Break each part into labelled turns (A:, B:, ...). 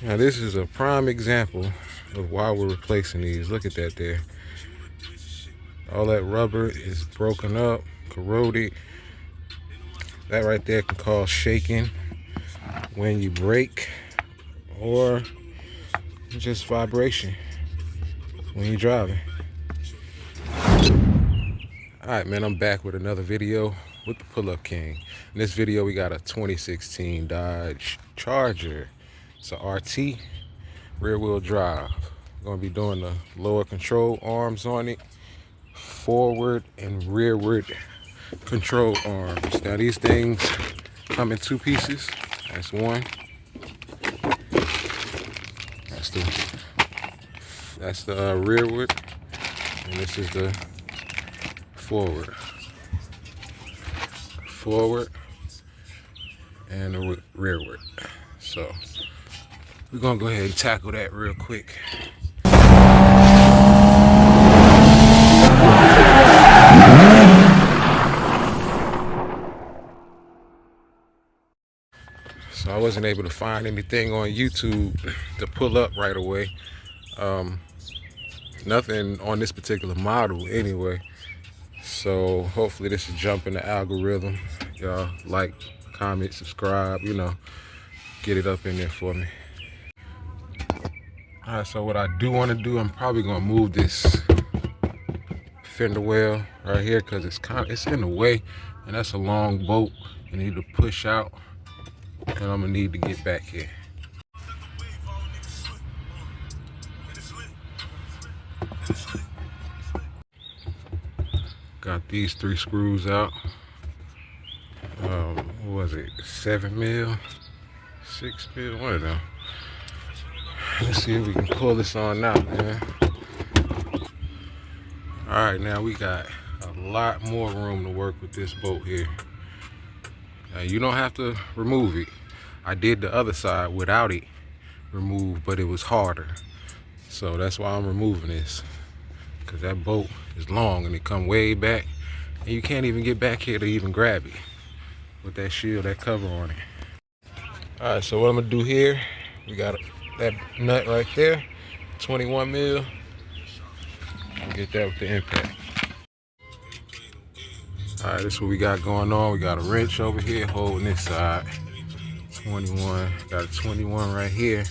A: Now this is a prime example of why we're replacing these. Look at that there. All that rubber is broken up, corroded. That right there can cause shaking when you brake, or just vibration when you're driving. Alright man, I'm back with another video with the Pull-Up King. In this video we got a 2016 Dodge Charger. It's a RT, rear wheel drive. We're going to be doing the lower control arms on it, forward and rearward control arms. Now these things come in two pieces. That's one. That's the rearward, and this is the forward and the rearward. So we're gonna go ahead and tackle that real quick. So I wasn't able to find anything on YouTube to pull up right away. Nothing on this particular model anyway. So hopefully this will jump in the algorithm. Y'all like, comment, subscribe, you know, get it up in there for me. Alright, so what I do want to do, I'm probably gonna move this fender well right here because it's in the way, and that's a long bolt. I need to push out, and I'm gonna need to get back here. Got these 3 screws out. What was it? 7 mil, 6 mil, one of them. Let's see if we can pull this on out, man. All right, now we got a lot more room to work with this bolt here. Now you don't have to remove it. I did the other side without it removed, but it was harder. So that's why I'm removing this, because that bolt is long and it come way back, and you can't even get back here to even grab it with that shield, that cover on it. All right, so what I'm gonna do here, we got that nut right there, 21 mil. I'll get that with the impact. All right, this is what we got going on. We got a wrench over here holding this side. 21, got a 21 right here.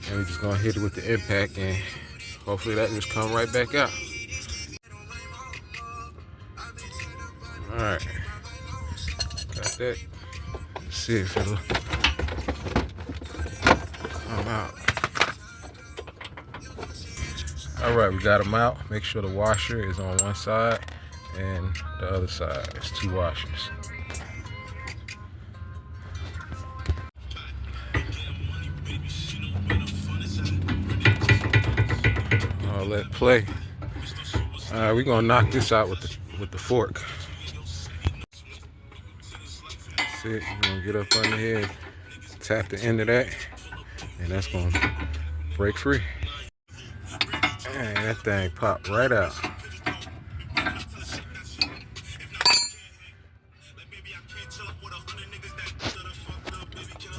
A: And we're just gonna hit it with the impact, and hopefully that just come right back out. All right, got that. Let's see if it'll come out. All right, we got them out. Make sure the washer is on one side and the other side. It's 2 washers. I'll let play. All right, we're gonna knock this out with the fork. That's it. We're gonna get up under here, tap the end of that, and that's gonna break free. Man, that thing popped right out.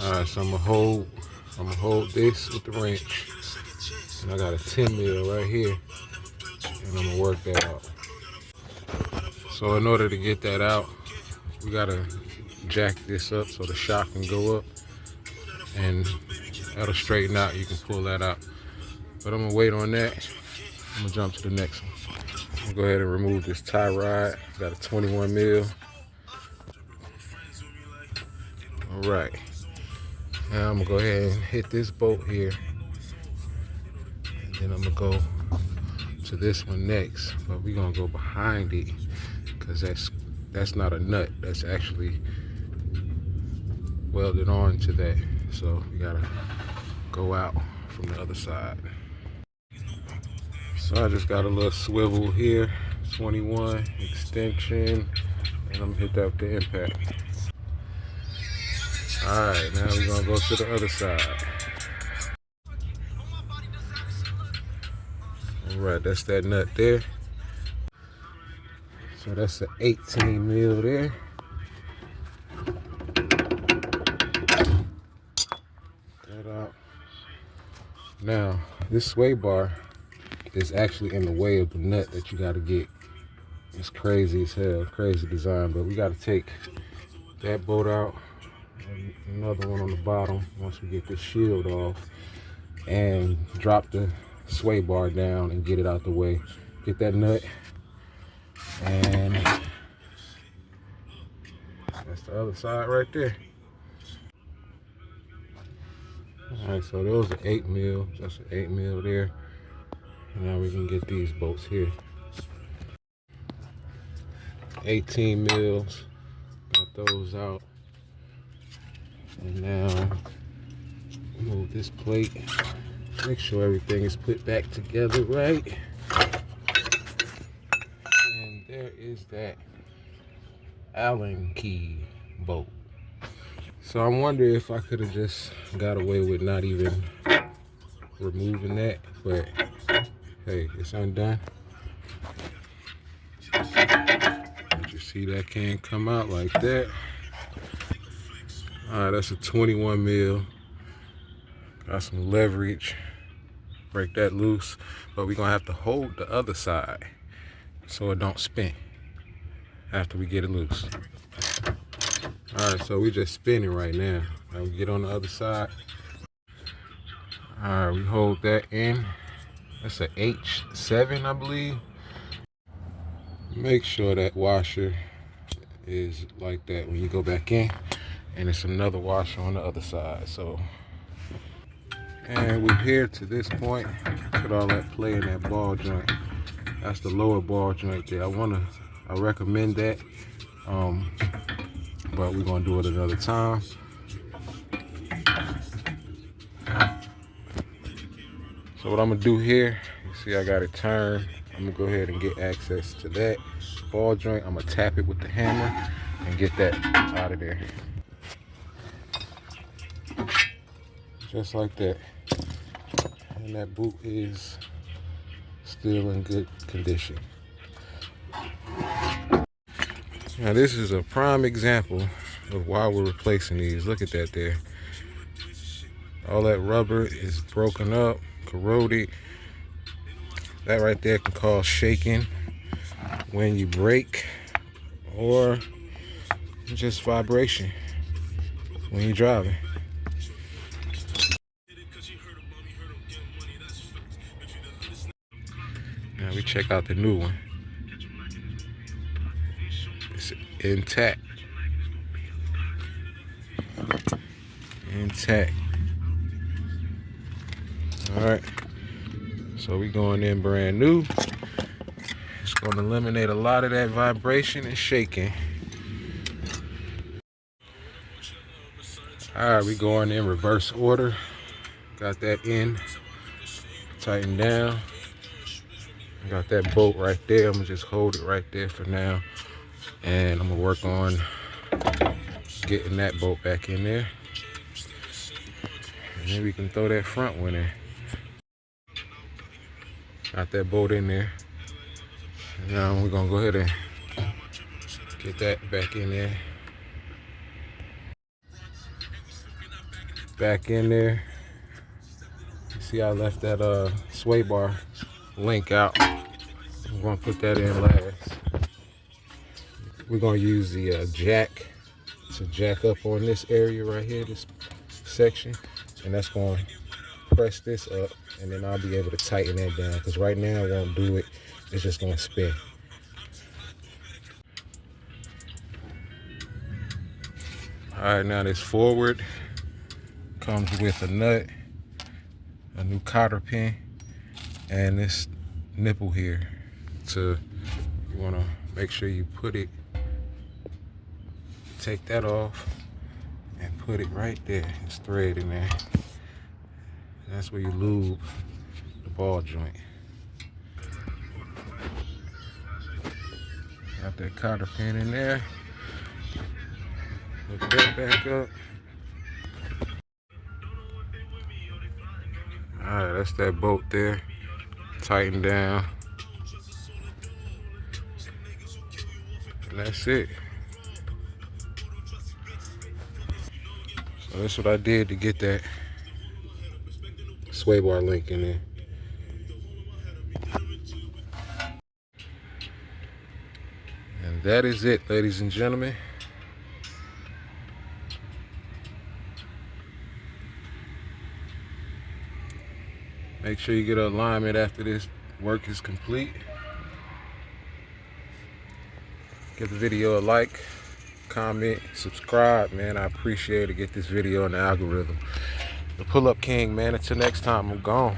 A: All right, so I'm gonna hold this with the wrench, and I got a 10 mil right here, and I'm gonna work that out. So in order to get that out, we gotta jack this up so the shock can go up, and that'll straighten out. You can pull that out. But I'm gonna wait on that. I'm gonna jump to the next one. I'm gonna go ahead and remove this tie rod. Got a 21 mil. All right. Now I'm gonna go ahead and hit this bolt here, and then I'm gonna go to this one next. But we're gonna go behind it, because that's not a nut. That's actually welded on to that. So we gotta go out from the other side. So I just got a little swivel here, 21 extension, and I'm gonna hit that with the impact. All right, now we're gonna go to the other side. All right, that's that nut there. So that's an 18 mil there. That out. Now, this sway bar is actually in the way of the nut that you got to get. It's crazy as hell, crazy design, but we got to take that bolt out, and another one on the bottom once we get this shield off, and drop the sway bar down and get it out the way. Get that nut, and that's the other side right there. All right, so those are 8 mil, just an 8 mil there. And now we can get these bolts here. 18 mils, got those out. And now move this plate, make sure everything is put back together right. And there is that Allen key bolt. So I wonder if I could have just got away with not even removing that, but hey, it's undone. But you see that can't come out like that. All right, that's a 21 mil. Got some leverage. Break that loose, but we're gonna have to hold the other side so it don't spin after we get it loose. All right, so we just spinning right now. Now we get on the other side. All right, we hold that in. That's a H7, I believe. Make sure that washer is like that when you go back in, and it's another washer on the other side. So, and we're here to this point. Look at all that play in that ball joint. That's the lower ball joint there. I recommend that, but we're gonna do it another time. So what I'm gonna do here, you see I got it turned. I'm gonna go ahead and get access to that ball joint. I'm gonna tap it with the hammer and get that out of there. Just like that. And that boot is still in good condition. Now this is a prime example of why we're replacing these. Look at that there. All that rubber is broken up, corroded. That right there can cause shaking when you brake, or just vibration when you're driving. Now we check out the new one. It's intact. Intact. All right. So we going in brand new. It's going to eliminate a lot of that vibration and shaking. All right, we going in reverse order. Got that in, tighten down. Got that bolt right there. I'm gonna just hold it right there for now. And I'm gonna work on getting that bolt back in there. And then we can throw that front one in. Got that bolt in there. Now we're gonna go ahead and get that back in there. Back in there. You see I left that sway bar link out. I'm gonna put that in last. We're gonna use the jack to jack up on this area right here, this section, and that's gonna press this up, and then I'll be able to tighten that down, because right now it won't do it. It's just gonna spin. All right, now this forward comes with a nut, a new cotter pin, and this nipple here. You wanna make sure you put it, take that off and put it right there. It's thread in there. That's where you lube the ball joint. Got that cotter pin in there. Hook that back up. Alright, that's that bolt there. Tighten down. And that's it. So that's what I did to get that sway bar link in there. And that is it, ladies and gentlemen. Make sure you get an alignment after this work is complete. Give the video a like, comment, subscribe, man. I appreciate it. Get this video in the algorithm. The Pull Up King, man. Until next time, I'm gone.